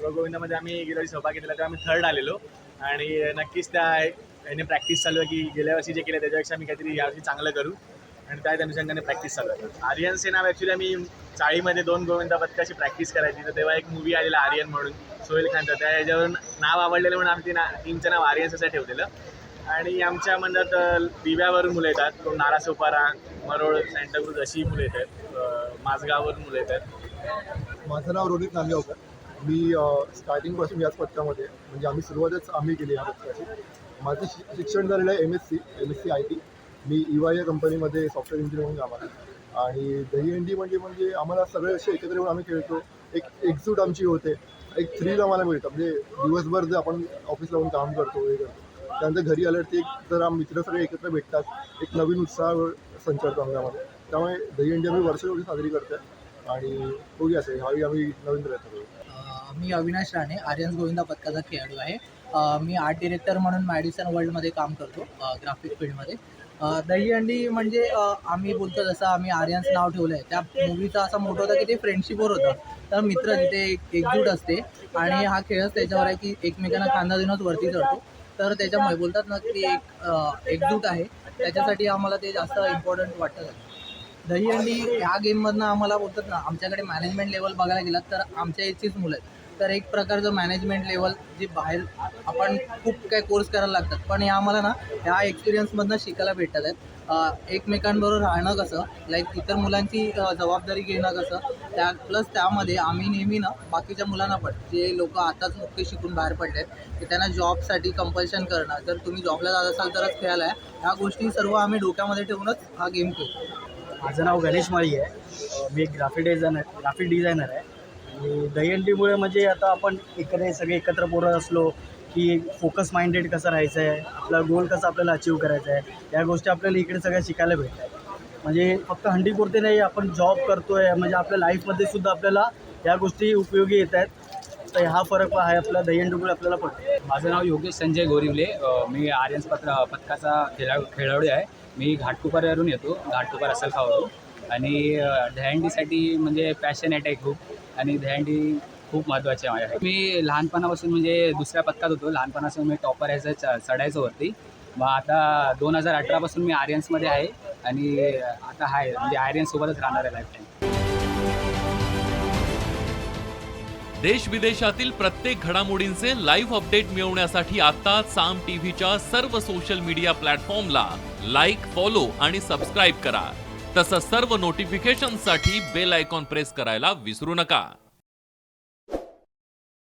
Pro गोविंदामध्ये आम्ही गेल्या वर्षी सहभागी दिला तेव्हा आम्ही थर्ड आलेलो आणि नक्कीच त्या याने प्रॅक्टिस चालू आहे की गेल्या वर्षी जे केलं त्याच्यापेक्षा आम्ही काहीतरी यावर्षी चांगलं करू आणि त्या अनुषंगाने प्रॅक्टिस चालू आहे. आर्यनचे नाव ॲक्च्युली आम्ही चाळीमध्ये 2 गोविंदा पथकाची प्रॅक्टिस करायची तर तेव्हा एक मूवी आलेला आर्यन म्हणून सोहेल खानचा, त्या ह्याच्यावरून नाव आवडलेलं म्हणून आम्ही टीमचं नाव आर्यन्स असं ठेवलेलं. आणि आमच्या मंडळात दिव्यावरून मुलं येतात, तो नारासोपारा, मरोळ, सँटाक्रूज अशी मुलं येतात, माझगाववरून मुलं येतात. माझं नाव रोहित नांदेगावकर. मी स्टार्टिंगपासून याच पथकामध्ये म्हणजे आम्ही केली या पथकाची. माझं शिक्षण झालेलं आहे MSc IT. मी EY या कंपनीमध्ये सॉफ्टवेअर इंजिनियर म्हणून कामाला आहे. आणि दहीहंडी म्हणजे आम्हाला सगळे असे एकत्र येऊन आम्ही खेळतो. एक एकजूट आमची होते, एक थ्रिल आम्हाला मिळतं. म्हणजे दिवसभर जे आपण ऑफिसला जाऊन काम करतो हे करतो त्यानंतर घरी आल्यावरती एक जर मित्र सगळे एकत्र भेटतात, एक नवीन उत्साह संचारतो अंगामध्ये. त्यामुळे दहीहंडी आम्ही वर्षोवर्षी साजरी करतो आणि बघूया असे ह्यावेळी आम्ही नवीन प्रयत्न करू. मी अविनाश राणे, आर्यन्स गोविंदा पथकाचा खेळाडू आहे. मी आर्ट डिरेक्टर म्हणून मॅडिसन वर्ल्डमध्ये काम करतो, ग्राफिक फील्डमध्ये. दहीहंडी म्हणजे आम्ही बोलतो जसं आम्ही आर्यन्स नाव ठेवलं आहे त्या मूवीचा असा मोठं होता की ते फ्रेंडशिपवर होतं. तर मित्र तिथे एकजूट असते आणि हा खेळच त्याच्यावर आहे की एकमेकांना कांदा देऊनच वरती चढतो. तर त्याच्यामुळे बोलतात ना की एकजूट आहे, त्याच्यासाठी आम्हाला ते जास्त इम्पॉर्टंट वाटतं. दहीहंडी ह्या गेममधनं आम्हाला बोलतात ना, आमच्याकडे मॅनेजमेंट लेवल बघायला गेलात तर आमच्या इथचीच मुलं आहेत. तर एक प्रकारचं मॅनेजमेंट लेवल जी बाहेर आपण खूप काही कोर्स करायला लागतात, पण हे आम्हाला ना ह्या एक्सपिरियन्समधनं शिकायला भेटत आहेत. एकमेकांबरोबर राहणं कसं, लाईक इतर मुलांची जबाबदारी घेणं कसं, प्लस त्यामध्ये आम्ही नेहमी ना बाकीच्या मुलांना पण जे लोक आताच नुकते शिकून बाहेर पडले आहेत की त्यांना जॉबसाठी कंपल्शन करणं, जर तुम्ही जॉबला जात असाल तरच खेळायला आहे, ह्या गोष्टी सर्व आम्ही डोक्यामध्ये ठेवूनच हा गेम खेळतो. माझं नाव गणेश माळी आहे. मी एक ग्राफिक डिझायनर आहे. आणि दहीहंडीमुळे म्हणजे आता आपण सगळे एकत्र पोरं असलो की फोकस माइंडेड कसं राहायचं आहे, आपला गोल कसं आपल्याला अचीव करायचा आहे, या गोष्टी आपल्याला इकडे सगळ्या शिकायला भेटतात. म्हणजे फक्त हंडीपुरते नाही, आपण जॉब करतो आहे म्हणजे आपल्या लाईफमध्ये सुद्धा आपल्याला या गोष्टी उपयोगी येत आहेत. तर हा फरक आहे आपला दहीहंडीमुळे आपल्याला पडतो. माझं नाव योगेश संजय गोरिवले. मी आर्यन्स पथकाचा खेळाडू आहे. मी घाटकोपरवरून येतो, घाटकोपर असलखावरून. आणि दहीहंडीसाठी म्हणजे पॅशनेट आहे खूप, आणि दहीहंडी खूप महत्त्वाची आहे माझ्यासाठी. मी लहानपणापासून म्हणजे दुसऱ्या पथकात होतो, लहानपणापासून मी टॉपर यायचं चढायचं वरती. मग आता 2018पासून मी आर्यन्समध्ये आहे आणि आता आहे म्हणजे आर्यन्ससोबतच राहणार आहे लाईफ टाईम. देश विदेशातील प्रत्येक घडामोडींचे लाईव्ह अपडेट मिळवण्यासाठी आता साम टीव्हीच्या सर्व सोशल मीडिया प्लॅटफॉर्मला लाईक, फॉलो आणि सबस्क्राईब करा. तसंच सर्व नोटिफिकेशनसाठी बेल आयकॉन प्रेस करायला विसरू नका.